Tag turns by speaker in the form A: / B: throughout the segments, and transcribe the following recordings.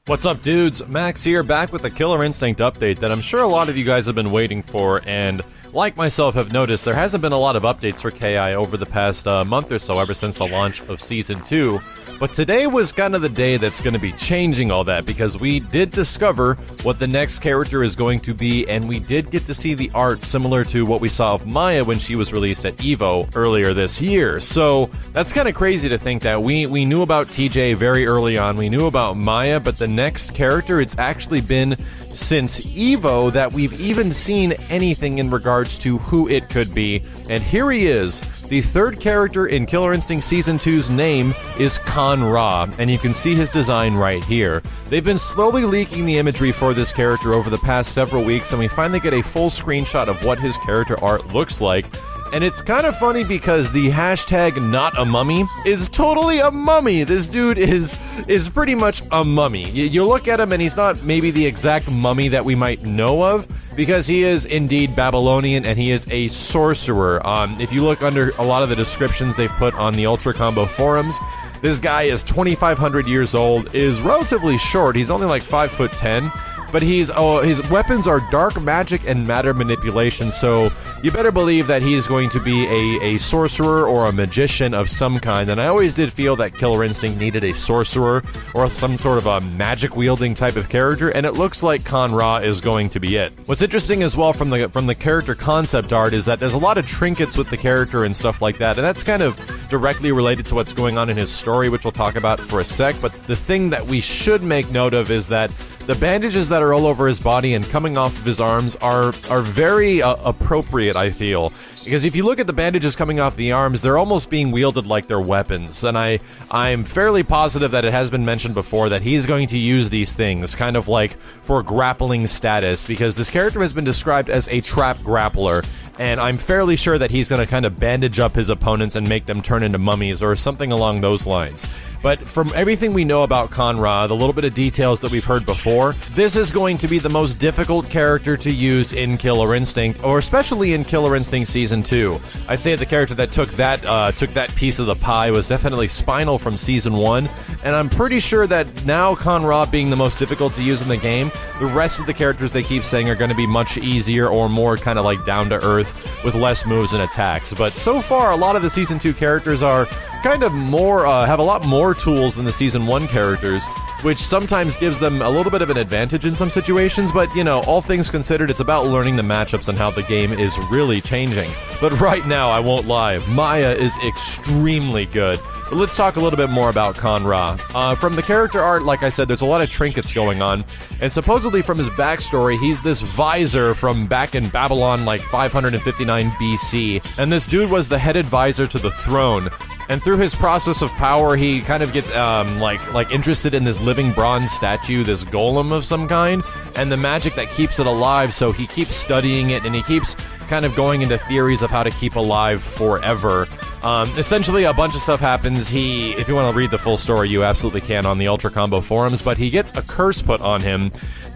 A: What's up, dudes? Max here, back with a Killer Instinct update that I'm sure a lot of you guys have been waiting for, and like myself have noticed, there hasn't been a lot of updates for KI over the past month or so, ever since the launch of Season 2. But today was kind of the day that's going to be changing all that, because we did discover what the next character is going to be, and we did get to see the art similar to what we saw of Maya when she was released at EVO earlier this year. So that's kind of crazy to think that we knew about TJ very early on, we knew about Maya, but the next character, it's actually been since EVO that we've even seen anything in regards to who it could be. And here he is. The third character in Killer Instinct Season 2's name is Kan-Ra, and you can see his design right here. They've been slowly leaking the imagery for this character over the past several weeks, and we finally get a full screenshot of what his character art looks like. And it's kind of funny because the hashtag #NotAmummy is totally a mummy. This dude is pretty much a mummy. You look at him and he's not maybe the exact mummy that we might know of, because he is indeed Babylonian and he is a sorcerer. If you look under a lot of the descriptions they've put on the Ultra Combo forums, this guy is 2,500 years old, is relatively short, he's only like 5'10", but his weapons are dark magic and matter manipulation, so you better believe that he's going to be a sorcerer or a magician of some kind. And I always did feel that Killer Instinct needed a sorcerer or some sort of a magic-wielding type of character, and it looks like Kan-Ra is going to be it. What's interesting as well from the character concept art is that there's a lot of trinkets with the character and stuff like that, and that's kind of directly related to what's going on in his story, which we'll talk about for a sec. But the thing that we should make note of is that the bandages that are all over his body and coming off of his arms are very appropriate, I feel. Because if you look at the bandages coming off the arms, they're almost being wielded like they're weapons. And I'm fairly positive that it has been mentioned before that he's going to use these things, kind of like for grappling status, because this character has been described as a trap grappler. And I'm fairly sure that he's going to kind of bandage up his opponents and make them turn into mummies or something along those lines. But from everything we know about Kan-Ra, the little bit of details that we've heard before, this is going to be the most difficult character to use in Killer Instinct, or especially in Killer Instinct Season 2. I'd say the character that took that piece of the pie was definitely Spinal from Season 1, and I'm pretty sure that now Kan-Ra being the most difficult to use in the game, the rest of the characters they keep saying are going to be much easier or more kind of like down-to-earth with less moves and attacks. But so far, a lot of the Season 2 characters are kind of more, have a lot more tools than the Season 1 characters, which sometimes gives them a little bit of an advantage in some situations, but, you know, all things considered, it's about learning the matchups and how the game is really changing. But right now, I won't lie, Maya is extremely good. But let's talk a little bit more about Kan-Ra. From the character art, like I said, there's a lot of trinkets going on, and supposedly from his backstory, he's this visor from back in Babylon, like 559 BC, and this dude was the head advisor to the throne. And through his process of power, he kind of gets, like interested in this living bronze statue, this golem of some kind, and the magic that keeps it alive, so he keeps studying it, and he keeps kind of going into theories of how to keep alive forever. Essentially, a bunch of stuff happens. If you want to read the full story, you absolutely can on the Ultra Combo forums, but he gets a curse put on him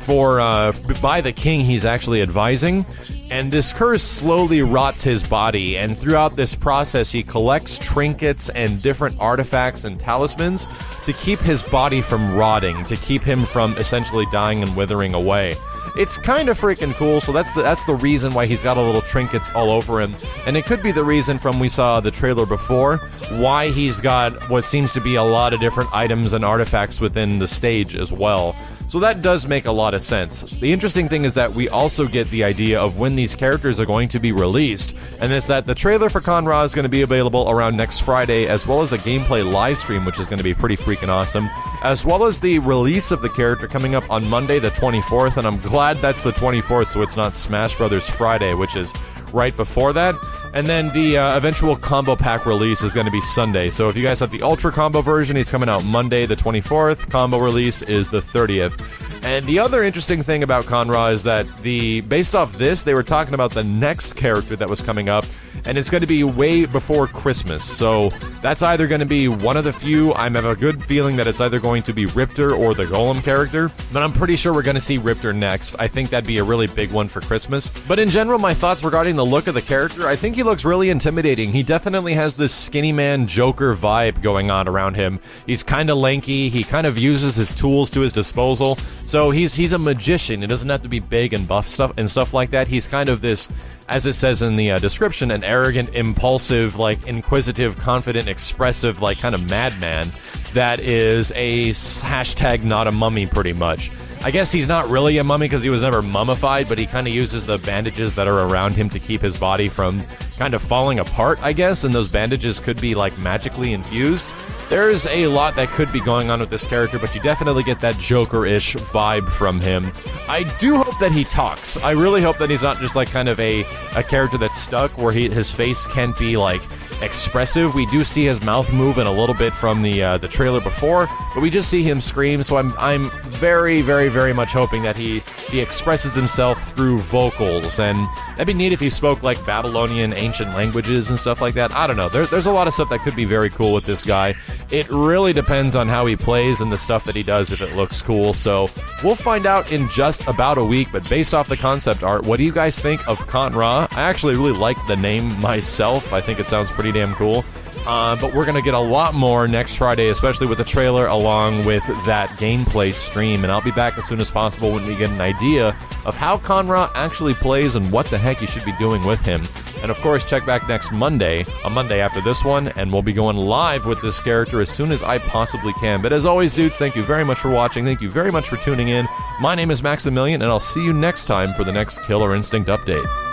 A: by the king he's actually advising, and this curse slowly rots his body, and throughout this process, he collects trinkets and different artifacts and talismans to keep his body from rotting, to keep him from essentially dying and withering away. It's kind of freaking cool, so that's the reason why he's got a little trinkets all over him, and it could be the reason from we saw the trailer before, why he's got what seems to be a lot of different items and artifacts within the stage as well. So that does make a lot of sense. The interesting thing is that we also get the idea of when these characters are going to be released, and it's that the trailer for Kan-Ra is going to be available around next Friday, as well as a gameplay live stream, which is going to be pretty freaking awesome, as well as the release of the character coming up on Monday the 24th, and I'm glad that's the 24th so it's not Smash Brothers Friday, which is right before that. And then the eventual combo pack release is going to be Sunday. So if you guys have the Ultra Combo version, he's coming out Monday the 24th. Combo release is the 30th. And the other interesting thing about Kan-Ra is that based off this, they were talking about the next character that was coming up, and it's going to be way before Christmas. So That's either going to be one of the few. I have a good feeling that it's either going to be Riptor or the Golem character, but I'm pretty sure we're going to see Riptor next. I think that'd be a really big one for Christmas. But in general, my thoughts regarding the look of the character, I think he looks really intimidating. He definitely has this skinny man Joker vibe going on around him. He's kind of lanky. He kind of uses his tools to his disposal. So he's a magician. He doesn't have to be big and buff stuff like that. He's kind of this, as it says in the description, an arrogant, impulsive, like inquisitive, confident, expressive, like kind of madman that is a hashtag not a mummy pretty much. I guess he's not really a mummy because he was never mummified, but he kind of uses the bandages that are around him to keep his body from kind of falling apart, I guess, and those bandages could be like magically infused. There's a lot that could be going on with this character, but you definitely get that Joker-ish vibe from him. I do hope that he talks. I really hope that he's not just like kind of a character that's stuck where his face can't be like expressive. We do see his mouth move in a little bit from the trailer before, but we just see him scream. So I'm very, very, very much hoping that he expresses himself through vocals, and that'd be neat if he spoke like Babylonian ancient languages and stuff like that. I don't know. There's a lot of stuff that could be very cool with this guy. It really depends on how he plays and the stuff that he does if it looks cool. So we'll find out in just about a week. But based off the concept art, what do you guys think of Con-Ra? I actually really like the name myself. I think it sounds pretty damn cool. But we're going to get a lot more next Friday, especially with the trailer along with that gameplay stream. And I'll be back as soon as possible when we get an idea of how Con-Ra actually plays and what the heck you should be doing with him. And of course, check back next Monday, a Monday after this one, and we'll be going live with this character as soon as I possibly can. But as always, dudes, thank you very much for watching. Thank you very much for tuning in. My name is Maximilian, and I'll see you next time for the next Killer Instinct update.